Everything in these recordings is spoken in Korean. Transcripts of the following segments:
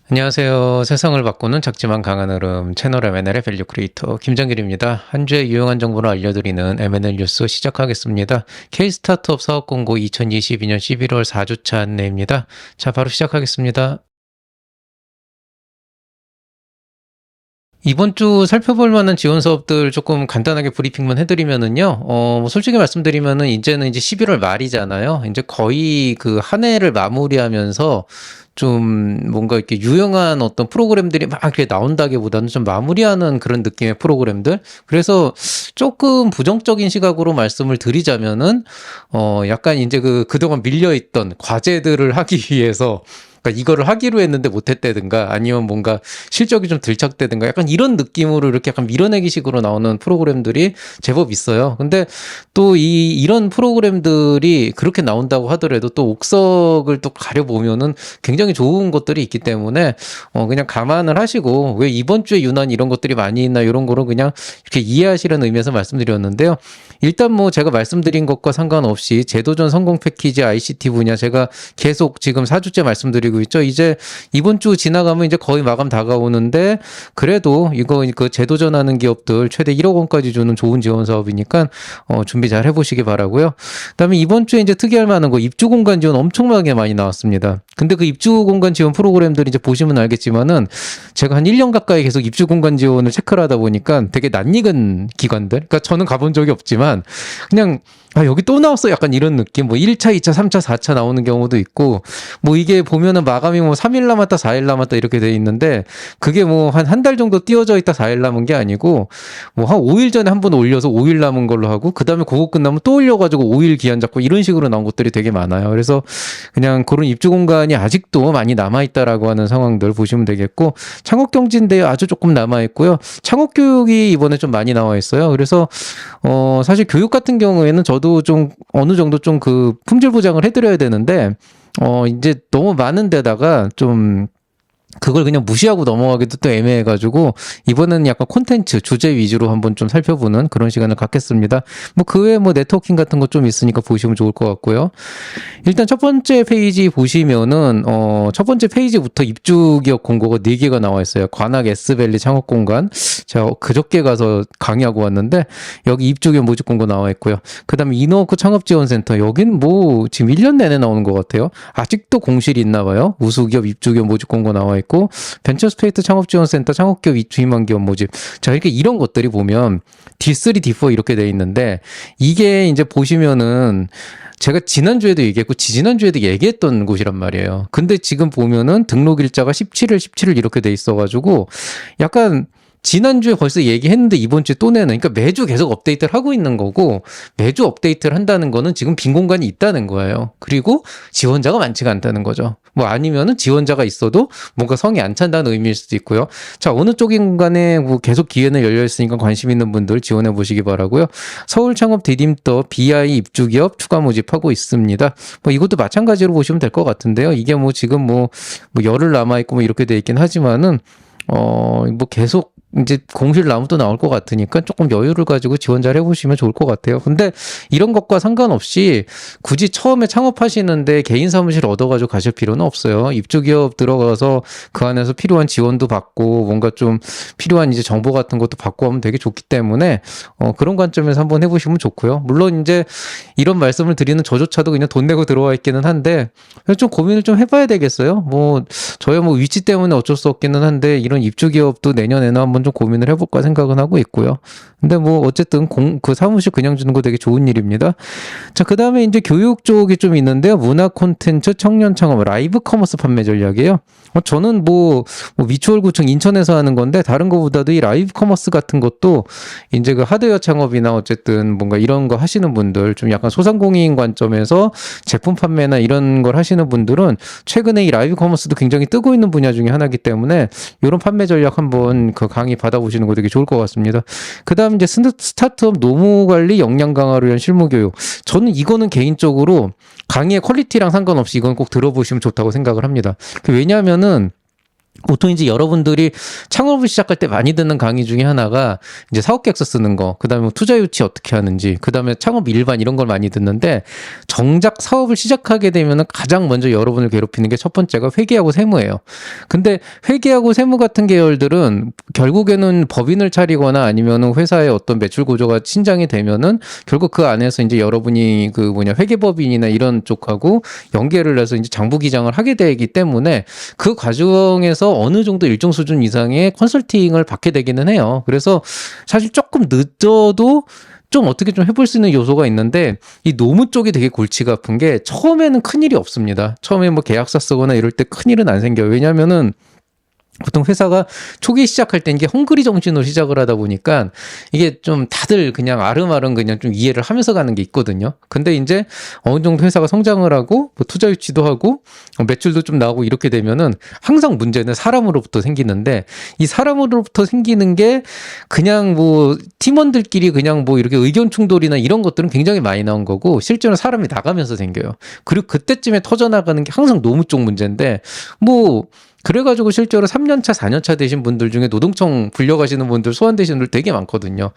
안녕하세요. 세상을 바꾸는 작지만 강한 흐름 채널 M&L의 밸류 크리에이터 김정길입니다. 한 주의 유용한 정보를 알려드리는 M&L 뉴스 시작하겠습니다. K-스타트업 사업 공고 2022년 11월 4주차 안내입니다. 자, 바로 시작하겠습니다. 이번 주 살펴볼 만한 지원 사업들 조금 간단하게 브리핑만 해드리면은요, 솔직히 말씀드리면은 이제는 이제 11월 말이잖아요. 이제 거의 그 한 해를 마무리하면서 좀 뭔가 이렇게 유용한 어떤 프로그램들이 막 이렇게 나온다기보다는 좀 마무리하는 그런 느낌의 프로그램들. 그래서 조금 부정적인 시각으로 말씀을 드리자면은, 약간 이제 그동안 밀려있던 과제들을 하기 위해서 그러니까 이거를 하기로 했는데 못했다든가 아니면 뭔가 실적이 좀 들썩대든가 약간 이런 느낌으로 이렇게 약간 밀어내기 식으로 나오는 프로그램들이 제법 있어요. 근데 또 이런 프로그램들이 그렇게 나온다고 하더라도 또 옥석을 또 가려보면은 굉장히 좋은 것들이 있기 때문에 그냥 감안을 하시고 왜 이번 주에 유난히 이런 것들이 많이 있나 이런 거로 그냥 이렇게 이해하시라는 의미에서 말씀드렸는데요. 일단 뭐 제가 말씀드린 것과 상관없이 제도전 성공 패키지 ICT 분야 제가 계속 지금 4주째 말씀드리고 있죠. 이제 이번 주 지나가면 이제 거의 마감 다가오는데 그래도 이거 그 제도전하는 기업들 최대 1억 원까지 주는 좋은 지원 사업이니까 준비 잘 해보시기 바라고요. 그다음에 이번 주에 이제 특이할 만한 거 입주 공간 지원 엄청나게 많이 나왔습니다. 근데 그 입주 공간 지원 프로그램들 이제 보시면 알겠지만은 제가 한 1년 가까이 계속 입주 공간 지원을 체크를 하다 보니까 되게 낯익은 기관들. 그러니까 저는 가본 적이 없지만 그냥 여기 또 나왔어 약간 이런 느낌. 뭐 1차, 2차, 3차, 4차 나오는 경우도 있고 뭐 이게 보면은 마감이 뭐 3일 남았다, 4일 남았다 이렇게 돼 있는데 그게 뭐 한 달 정도 띄어져 있다 4일 남은 게 아니고 뭐 한 5일 전에 한 번 올려서 5일 남은 걸로 하고 그다음에 그거 끝나면 또 올려가지고 5일 기한 잡고 이런 식으로 나온 것들이 되게 많아요. 그래서 그냥 그런 입주 공간이 아직도 많이 남아있다라고 하는 상황들 보시면 되겠고 창업경진대회 아주 조금 남아있고요. 창업교육이 이번에 좀 많이 나와 있어요. 그래서 사실 교육 같은 경우에는 저도 좀 어느 정도 좀 그 품질 보장을 해드려야 되는데 이제 너무 많은 데다가 좀 그걸 그냥 무시하고 넘어가기도 또 애매해가지고 이번에는 약간 콘텐츠 주제 위주로 한번 좀 살펴보는 그런 시간을 갖겠습니다. 뭐 그 외에 뭐 네트워킹 같은 거 좀 있으니까 보시면 좋을 것 같고요. 일단 첫 번째 페이지 보시면은 첫 번째 페이지부터 입주 기업 공고가 4개가 나와 있어요. 관악 S밸리 창업 공간. 제가 그저께 가서 강의하고 왔는데 여기 입주 기업 모집 공고 나와 있고요. 그다음에 이노워크 창업 지원센터 여긴 뭐 지금 1년 내내 나오는 것 같아요. 아직도 공실이 있나 봐요. 우수기업 입주 기업 모집 공고 나와 있고 벤처스페이스 창업지원센터 창업기업 입주 희망 기업 모집. 자, 이렇게 이런 것들이 보면 D3, D4 이렇게 돼 있는데 이게 이제 보시면은 제가 지난주에도 얘기했고 지지난주에도 얘기했던 곳이란 말이에요. 근데 지금 보면은 등록 일자가 17일 이렇게 돼 있어가지고 약간 지난주에 벌써 얘기했는데 이번 주에 또 내는 그러니까 매주 계속 업데이트를 하고 있는 거고 매주 업데이트를 한다는 거는 지금 빈 공간이 있다는 거예요. 그리고 지원자가 많지가 않다는 거죠. 뭐 아니면은 지원자가 있어도 뭔가 성이 안 찬다는 의미일 수도 있고요. 자, 어느 쪽인 간에 뭐 계속 기회는 열려 있으니까 관심 있는 분들 지원해 보시기 바라고요. 서울 창업 디딤더 BI 입주 기업 추가 모집하고 있습니다. 뭐 이것도 마찬가지로 보시면 될 것 같은데요. 이게 뭐 지금 뭐 열흘 남아 있고 뭐 이렇게 돼 있긴 하지만은 뭐 계속 이제 공실 나무도 나올 것 같으니까 조금 여유를 가지고 지원 잘 해보시면 좋을 것 같아요. 근데 이런 것과 상관없이 굳이 처음에 창업하시는데 개인 사무실 얻어가지고 가실 필요는 없어요. 입주기업 들어가서 그 안에서 필요한 지원도 받고 뭔가 좀 필요한 이제 정보 같은 것도 받고 하면 되게 좋기 때문에 그런 관점에서 한번 해보시면 좋고요. 물론 이제 이런 말씀을 드리는 저조차도 그냥 돈 내고 들어와 있기는 한데 좀 고민을 좀 해봐야 되겠어요. 뭐 저희 뭐 위치 때문에 어쩔 수 없기는 한데 이런 입주기업도 내년에는 한번 좀 고민을 해볼까 생각은 하고 있고요. 근데 뭐 어쨌든 그 사무실 그냥 주는 거 되게 좋은 일입니다. 자, 그 다음에 이제 교육 쪽이 좀 있는데요. 문화 콘텐츠 청년 창업 라이브 커머스 판매 전략이에요. 저는 뭐 미추홀구청 인천에서 하는 건데 다른 거보다도 이 라이브 커머스 같은 것도 이제 그 하드웨어 창업이나 어쨌든 뭔가 이런 거 하시는 분들 좀 약간 소상공인 관점에서 제품 판매나 이런 걸 하시는 분들은 최근에 이 라이브 커머스도 굉장히 뜨고 있는 분야 중에 하나이기 때문에 이런 판매 전략 한번 그 강의 받아보시는 거 되게 좋을 것 같습니다. 그 다음 이제 스타트업 노무 관리 역량 강화를 위한 실무 교육. 저는 이거는 개인적으로 강의의 퀄리티랑 상관없이 이건 꼭 들어보시면 좋다고 생각을 합니다. 왜냐하면은 보통 이제 여러분들이 창업을 시작할 때 많이 듣는 강의 중에 하나가 이제 사업계획서 쓰는 거, 그 다음에 투자 유치 어떻게 하는지, 그 다음에 창업 일반 이런 걸 많이 듣는데, 정작 사업을 시작하게 되면은 가장 먼저 여러분을 괴롭히는 게 첫 번째가 회계하고 세무예요. 근데 회계하고 세무 같은 계열들은 결국에는 법인을 차리거나 아니면은 회사의 어떤 매출 구조가 신장이 되면은 결국 그 안에서 이제 여러분이 그 회계법인이나 이런 쪽하고 연계를 해서 이제 장부기장을 하게 되기 때문에 그 과정에서 어느 정도 일정 수준 이상의 컨설팅을 받게 되기는 해요. 그래서 사실 조금 늦어도 좀 어떻게 좀 해볼 수 있는 요소가 있는데, 이 노무 쪽이 되게 골치가 아픈 게 처음에는 큰일이 없습니다. 처음에 뭐 계약서 쓰거나 이럴 때 큰일은 안 생겨요. 왜냐면은 보통 회사가 초기 시작할 때 이게 헝그리 정신으로 시작을 하다 보니까 이게 좀 다들 그냥 아름아름 그냥 좀 이해를 하면서 가는 게 있거든요. 근데 이제 어느 정도 회사가 성장을 하고 뭐 투자 유치도 하고 매출도 좀 나오고 이렇게 되면은 항상 문제는 사람으로부터 생기는데, 이 사람으로부터 생기는 게 그냥 뭐 팀원들끼리 그냥 뭐 이렇게 의견 충돌이나 이런 것들은 굉장히 많이 나온 거고, 실제로 사람이 나가면서 생겨요. 그리고 그때쯤에 터져나가는 게 항상 노무 쪽 문제인데, 뭐 그래가지고 실제로 3년차, 4년차 되신 분들 중에 노동청 불려가시는 분들, 소환되시는 분들 되게 많거든요.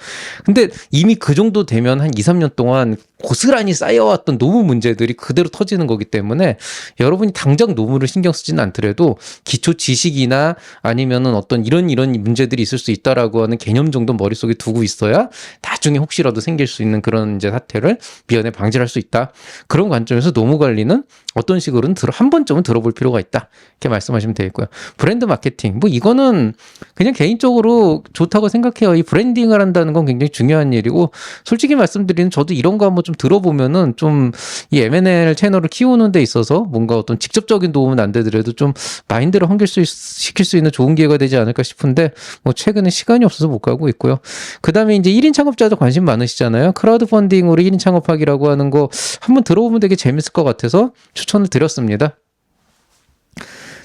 근데 이미 그 정도 되면 한 2, 3년 동안 고스란히 쌓여왔던 노무 문제들이 그대로 터지는 거기 때문에 여러분이 당장 노무를 신경 쓰지는 않더라도 기초 지식이나 아니면은 어떤 이런 문제들이 있을 수 있다라고 하는 개념 정도 머릿속에 두고 있어야 나중에 혹시라도 생길 수 있는 그런 이제 사태를 미연에 방지할 수 있다. 그런 관점에서 노무 관리는 어떤 식으로는 한 번쯤은 들어볼 필요가 있다. 이렇게 말씀하시면 되겠고요. 브랜드 마케팅. 뭐 이거는 그냥 개인적으로 좋다고 생각해요. 이 브랜딩을 한다는 건 굉장히 중요한 일이고, 솔직히 말씀드리는 저도 이런 거 한번 좀 들어보면은 좀 이 M&A 채널을 키우는 데 있어서 뭔가 어떤 직접적인 도움은 안 되더라도 좀 마인드를 시킬 수 있는 좋은 기회가 되지 않을까 싶은데, 뭐 최근에 시간이 없어서 못 가고 있고요. 그 다음에 이제 1인 창업자도 관심 많으시잖아요. 크라우드 펀딩으로 1인 창업하기라고 하는 거 한번 들어보면 되게 재밌을 것 같아서 추천을 드렸습니다.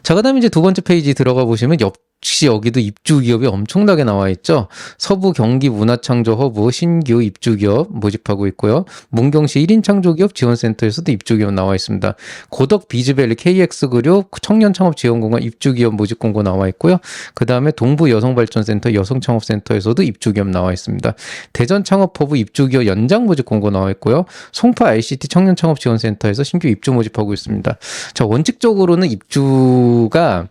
자, 그 다음에 이제 두 번째 페이지 들어가 보시면 역시 여기도 입주 기업이 엄청나게 나와 있죠. 서부 경기 문화창조 허브 신규 입주 기업 모집하고 있고요. 문경시 1인 창조기업 지원센터에서도 입주 기업 나와 있습니다. 고덕 비즈밸리 KX그룹 청년 창업 지원공간 입주 기업 모집 공고 나와 있고요. 그 다음에 동부 여성발전센터 여성창업센터에서도 입주 기업 나와 있습니다. 대전 창업허브 입주 기업 연장 모집 공고 나와 있고요. 송파 ICT 청년 창업 지원센터에서 신규 입주 모집하고 있습니다. 자, 원칙적으로는 입주가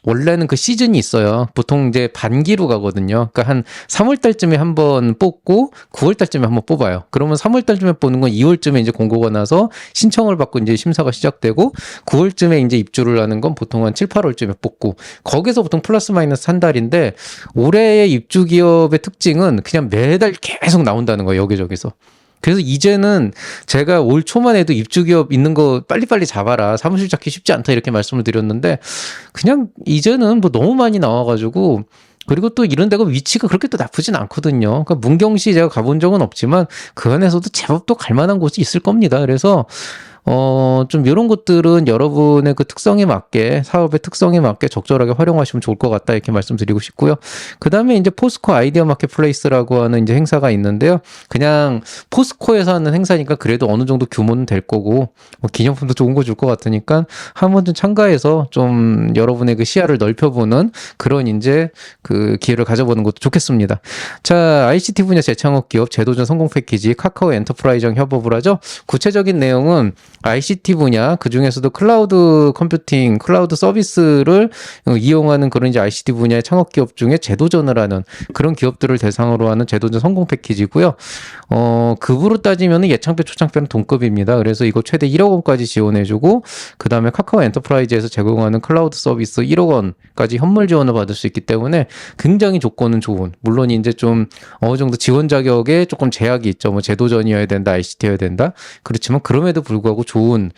원래는 그 시즌이 있어요. 보통 이제 반기로 가거든요. 그러니까 한 3월 달쯤에 한번 뽑고 9월 달쯤에 한번 뽑아요. 그러면 3월 달쯤에 뽑는 건 2월쯤에 이제 공고가 나서 신청을 받고 이제 심사가 시작되고, 9월쯤에 이제 입주를 하는 건 보통 한 7, 8월쯤에 뽑고, 거기서 보통 플러스 마이너스 한 달인데, 올해의 입주 기업의 특징은 그냥 매달 계속 나온다는 거예요. 여기저기서. 그래서 이제는 제가 올 초만 해도 입주기업 있는 거 빨리빨리 잡아라, 사무실 잡기 쉽지 않다 이렇게 말씀을 드렸는데, 그냥 이제는 뭐 너무 많이 나와가지고, 그리고 또 이런 데가 위치가 그렇게 또 나쁘진 않거든요. 그러니까 문경시 제가 가본 적은 없지만 그 안에서도 제법 또 갈만한 곳이 있을 겁니다. 그래서 좀 이런 것들은 여러분의 그 특성에 맞게, 사업의 특성에 맞게 적절하게 활용하시면 좋을 것 같다 이렇게 말씀드리고 싶고요. 그 다음에 이제 포스코 아이디어 마켓플레이스라고 하는 이제 행사가 있는데요. 그냥 포스코에서 하는 행사니까 그래도 어느 정도 규모는 될 거고, 뭐 기념품도 좋은 거 줄 것 같으니까 한번 좀 참가해서 좀 여러분의 그 시야를 넓혀보는 그런 이제 그 기회를 가져보는 것도 좋겠습니다. 자, ICT 분야 재창업 기업 제도전 성공 패키지 카카오 엔터프라이즈랑 협업을 하죠. 구체적인 내용은 ICT 분야, 그 중에서도 클라우드 컴퓨팅, 클라우드 서비스를 이용하는 그런 이제 ICT 분야의 창업 기업 중에 재도전을 하는 그런 기업들을 대상으로 하는 재도전 성공 패키지고요. 급으로 따지면 예창표, 초창표는 동급입니다. 그래서 이거 최대 1억 원까지 지원해주고, 그 다음에 카카오 엔터프라이즈에서 제공하는 클라우드 서비스 1억 원까지 현물 지원을 받을 수 있기 때문에 굉장히 조건은 좋은, 물론 이제 좀 어느 정도 지원 자격에 조금 제약이 있죠. 뭐 재도전이어야 된다, ICT여야 된다. 그렇지만 그럼에도 불구하고 좋은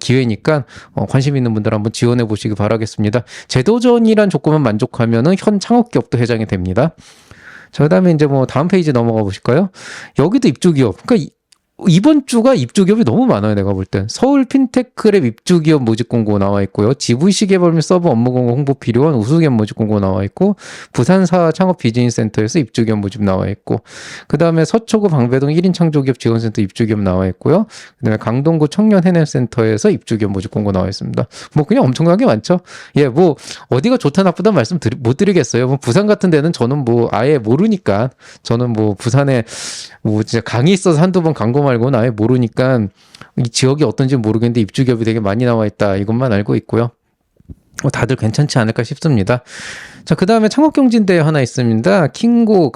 기회니까 관심 있는 분들 한번 지원해 보시기 바라겠습니다. 재도전이란 조건만 만족하면은 현 창업기업도 해당이 됩니다. 자, 그다음에 이제 뭐 다음 페이지 넘어가 보실까요? 여기도 입주기업. 그러니까 이번 주가 입주 기업이 너무 많아요. 내가 볼 땐. 서울 핀테크랩 입주 기업 모집 공고 나와 있고요. GVC 개발 및 서브 업무 공고 홍보 필요한 우수기업 모집 공고 나와 있고, 부산사 창업 비즈니스 센터에서 입주 기업 모집 나와 있고, 그다음에 서초구 방배동 1인 창조기업 지원센터 입주 기업 나와 있고요. 그다음에 강동구 청년 해냄센터에서 입주 기업 모집 공고 나와 있습니다. 뭐 그냥 엄청나게 많죠. 예, 뭐 어디가 좋다 나쁘다 말씀 못 드리겠어요. 뭐 부산 같은 데는 저는 뭐 아예 모르니까, 저는 뭐 부산에 뭐 진짜 강의 있어서 한두 번 간 거 말고는 아예 모르니까 이 지역이 어떤지 모르겠는데 입주 기업이 되게 많이 나와 있다, 이것만 알고 있고요. 다들 괜찮지 않을까 싶습니다. 자, 그 다음에 창업경진대 하나 있습니다. 킹고,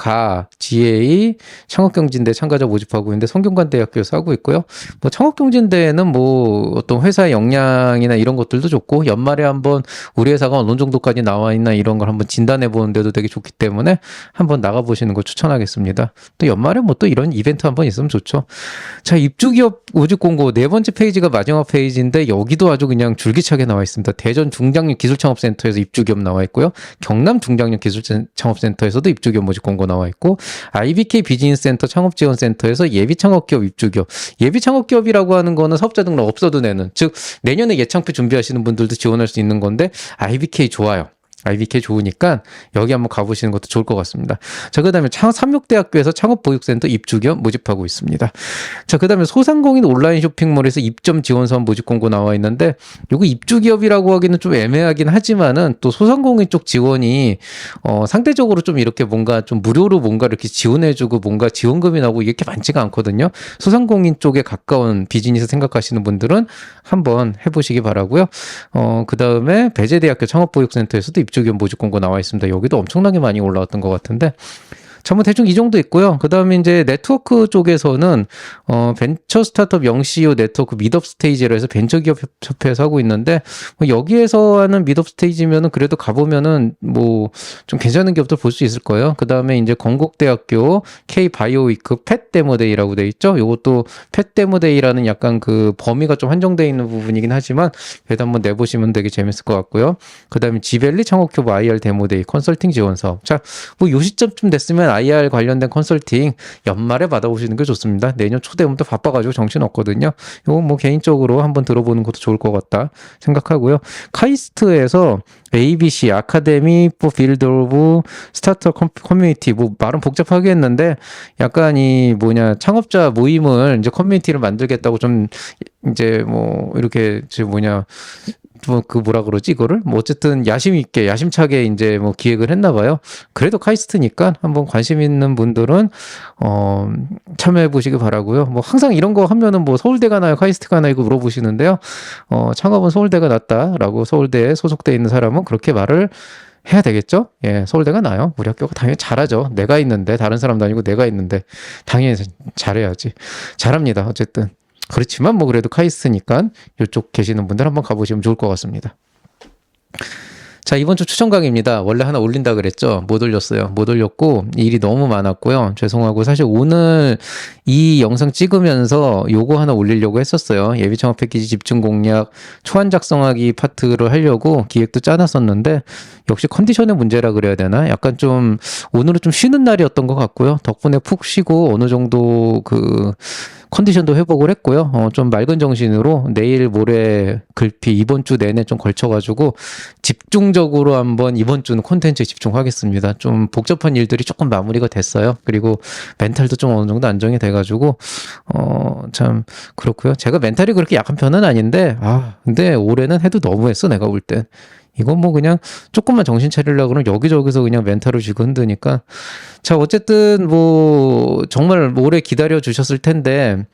GA 창업경진대 참가자 모집하고 있는데 성균관대학교에서 하고 있고요. 뭐 창업경진대에는 뭐 어떤 회사의 역량이나 이런 것들도 좋고, 연말에 한번 우리 회사가 어느 정도까지 나와 있나 이런 걸 한번 진단해 보는 데도 되게 좋기 때문에 한번 나가보시는 걸 추천하겠습니다. 또 연말에 뭐 또 이런 이벤트 한번 있으면 좋죠. 자, 입주기업 모집 공고 네 번째 페이지가 마지막 페이지인데, 여기도 아주 그냥 줄기차게 나와 있습니다. 대전 중장년 기술창업센터에서 입주기업 나와 있고요. 경남 중장년 기술창업센터에서도 입주기업 모집 공고 나와 있고, IBK 비즈니스센터 창업지원센터에서 예비창업기업 입주기업. 예비창업기업이라고 하는 거는 사업자 등록 없어도 내는, 즉 내년에 예창표 준비하시는 분들도 지원할 수 있는 건데, IBK 좋아요. IBK 좋으니까 여기 한번 가보시는 것도 좋을 것 같습니다. 자, 그 다음에 삼육대학교에서 창업보육센터 입주기업 모집하고 있습니다. 자, 그 다음에 소상공인 온라인 쇼핑몰에서 입점 지원사원 모집 공고 나와 있는데, 요거 입주기업이라고 하기는 좀 애매하긴 하지만은 또 소상공인 쪽 지원이 상대적으로 좀 이렇게 뭔가 좀 무료로 뭔가 이렇게 지원해주고 뭔가 지원금이 나오고 이렇게 많지가 않거든요. 소상공인 쪽에 가까운 비즈니스 생각하시는 분들은 한번 해보시기 바라고요. 그 다음에 배재대학교 창업보육센터에서도 입주기업 모집 공고 나와 있습니다. 여기도 엄청나게 많이 올라왔던 것 같은데, 자, 뭐 대충 이 정도 있고요. 그 다음에 이제 네트워크 쪽에서는 벤처 스타트업 영CEO 네트워크 미드업 스테이지로 해서 벤처기업 협회에서 하고 있는데, 뭐 여기에서 하는 미드업 스테이지면은 그래도 가보면은 뭐 좀 괜찮은 기업들 볼 수 있을 거예요. 그 다음에 이제 건국대학교 K바이오위크 펫 데모데이라고 돼 있죠. 요것도 펫 데모데이라는 약간 그 범위가 좀 한정되어 있는 부분이긴 하지만 그래도 한번 내보시면 되게 재밌을 것 같고요. 그 다음에 지벨리 창업큐브 IR 데모데이 컨설팅 지원 사업. 자, 뭐 요 시점쯤 됐으면 IR 관련된 컨설팅 연말에 받아보시는 게 좋습니다. 내년 초 되면 또 바빠가지고 정신 없거든요. 이거 뭐 개인적으로 한번 들어보는 것도 좋을 것 같다 생각하고요. 카이스트에서 ABC 아카데미 포 필드 오브 스타트업 커뮤니티, 뭐 말은 복잡하게 했는데 약간 이 뭐냐 창업자 모임을 이제 커뮤니티를 만들겠다고 좀 이제 뭐 이렇게 저 뭐냐 뭐 그 뭐라 그러지 이거를 뭐 어쨌든 야심 있게 야심차게 이제 뭐 기획을 했나 봐요. 그래도 카이스트니까 한번 관심 있는 분들은 참여해 보시기 바라고요. 뭐 항상 이런 거 하면은 뭐 서울대가 나요 카이스트가 나요 이거 물어보시는데요. 창업은 서울대가 낫다라고 서울대에 소속돼 있는 사람은 그렇게 말을 해야 되겠죠? 예, 서울대가 나요. 우리 학교가 당연히 잘하죠. 내가 있는데 다른 사람도 아니고 내가 있는데 당연히 잘해야지. 잘합니다. 어쨌든. 그렇지만 뭐 그래도 카이스트니까 이쪽 계시는 분들 한번 가보시면 좋을 것 같습니다. 자, 이번 주 추천 강의입니다. 원래 하나 올린다 그랬죠? 못 올렸어요. 못 올렸고 일이 너무 많았고요. 죄송하고 사실 오늘 이 영상 찍으면서 요거 하나 올리려고 했었어요. 예비 창업 패키지 집중 공략 초안 작성하기 파트를 하려고 기획도 짜놨었는데 역시 컨디션의 문제라 그래야 되나? 약간 좀 오늘은 좀 쉬는 날이었던 것 같고요. 덕분에 푹 쉬고 어느 정도 그 컨디션도 회복을 했고요. 좀 맑은 정신으로 내일 모레 글피 이번 주 내내 좀 걸쳐가지고 집중적으로 한번 이번 주는 콘텐츠에 집중하겠습니다. 좀 복잡한 일들이 조금 마무리가 됐어요. 그리고 멘탈도 좀 어느 정도 안정이 돼가지고 참 그렇고요. 제가 멘탈이 그렇게 약한 편은 아닌데 근데 올해는 해도 너무했어 내가 볼 땐. 이건 뭐 그냥 조금만 정신 차리려고 그러면 여기저기서 그냥 멘탈을 쥐고 흔드니까. 자, 어쨌든 뭐 정말 오래 기다려 주셨을 텐데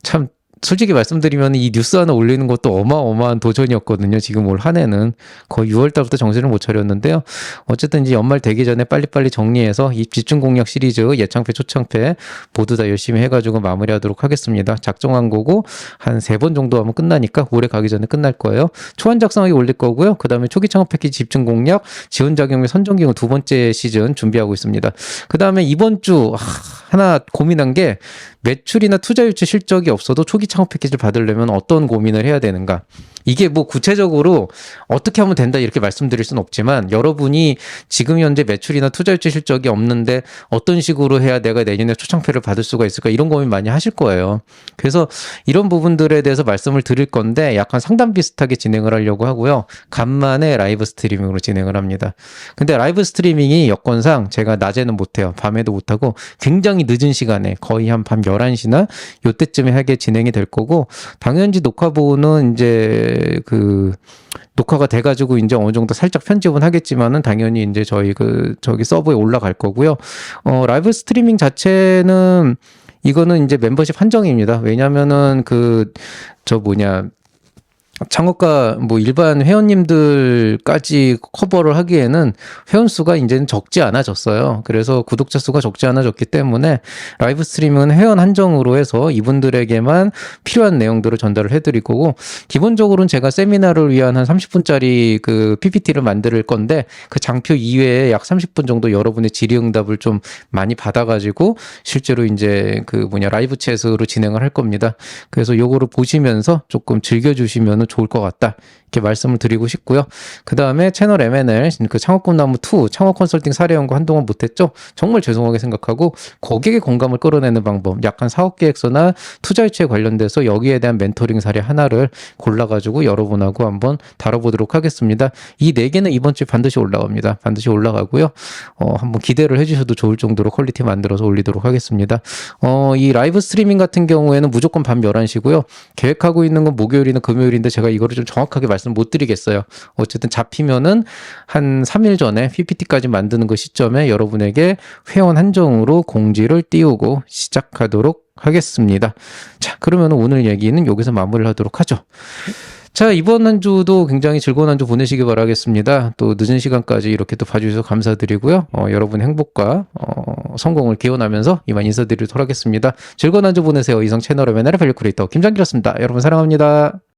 참 솔직히 말씀드리면 이 뉴스 하나 올리는 것도 어마어마한 도전이었거든요. 지금 올 한 해는 거의 6월 달부터 정신을 못 차렸는데요. 어쨌든 이제 연말 되기 전에 빨리빨리 정리해서 이 집중 공략 시리즈 예창패 초창패 모두 다 열심히 해가지고 마무리하도록 하겠습니다. 작정한 거고 한 3번 정도 하면 끝나니까 올해 가기 전에 끝날 거예요. 초안 작성하기 올릴 거고요. 그 다음에 초기 창업 패키지 집중 공략 지원 작용 및 선정 기능 2번째 시즌 준비하고 있습니다. 그 다음에 이번 주 하나 고민한 게 매출이나 투자 유치 실적이 없어도 초기 창업 패키지를 받으려면 어떤 고민을 해야 되는가? 이게 뭐 구체적으로 어떻게 하면 된다 이렇게 말씀드릴 수는 없지만 여러분이 지금 현재 매출이나 투자 유치 실적이 없는데 어떤 식으로 해야 내가 내년에 초창표를 받을 수가 있을까 이런 고민 많이 하실 거예요. 그래서 이런 부분들에 대해서 말씀을 드릴 건데 약간 상담 비슷하게 진행을 하려고 하고요. 간만에 라이브 스트리밍으로 진행을 합니다. 근데 라이브 스트리밍이 여건상 제가 낮에는 못해요. 밤에도 못하고 굉장히 늦은 시간에 거의 한 밤 11시나 요때쯤에 하게 진행이 될 거고 당연히 녹화본은 이제 그 녹화가 돼가지고 이제 어느 정도 살짝 편집은 하겠지만은 당연히 이제 저기 서버에 올라갈 거고요. 라이브 스트리밍 자체는 이거는 이제 멤버십 한정입니다. 왜냐면은 창업가 뭐 일반 회원님들까지 커버를 하기에는 회원 수가 이제는 적지 않아졌어요. 그래서 구독자 수가 적지 않아졌기 때문에 라이브 스트리밍은 회원 한정으로 해서 이분들에게만 필요한 내용들을 전달을 해드릴 거고 기본적으로는 제가 세미나를 위한 한 30분짜리 그 PPT를 만들 건데 그 장표 이외에 약 30분 정도 여러분의 질의응답을 좀 많이 받아가지고 실제로 이제 라이브 챗으로 진행을 할 겁니다. 그래서 요거를 보시면서 조금 즐겨주시면 좋을 것 같다. 이렇게 말씀을 드리고 싶고요. 그 다음에 채널 M&L, 창업꿈나무2, 창업 컨설팅 사례 연구 한동안 못했죠? 정말 죄송하게 생각하고 고객의 공감을 끌어내는 방법, 약간 사업 계획서나 투자 유치에 관련돼서 여기에 대한 멘토링 사례 하나를 골라가지고 여러분하고 한번 다뤄보도록 하겠습니다. 이 4개는 이번 주에 반드시 올라갑니다. 반드시 올라가고요. 한번 기대를 해주셔도 좋을 정도로 퀄리티 만들어서 올리도록 하겠습니다. 이 라이브 스트리밍 같은 경우에는 무조건 밤 11시고요. 계획하고 있는 건 목요일이나 금요일인데 제가 이거를 좀 정확하게 말씀 못 드리겠어요. 어쨌든 잡히면은 한 3일 전에 PPT까지 만드는 그 시점에 여러분에게 회원 한정으로 공지를 띄우고 시작하도록 하겠습니다. 자, 그러면 오늘 얘기는 여기서 마무리를 하도록 하죠. 자, 이번 한 주도 굉장히 즐거운 한 주 보내시기 바라겠습니다. 또 늦은 시간까지 이렇게 또 봐주셔서 감사드리고요. 여러분의 행복과 성공을 기원하면서 이만 인사드리도록 하겠습니다. 즐거운 한 주 보내세요. 이상 채널의 맨날의 밸류 크리에이터 김장기였습니다. 여러분 사랑합니다.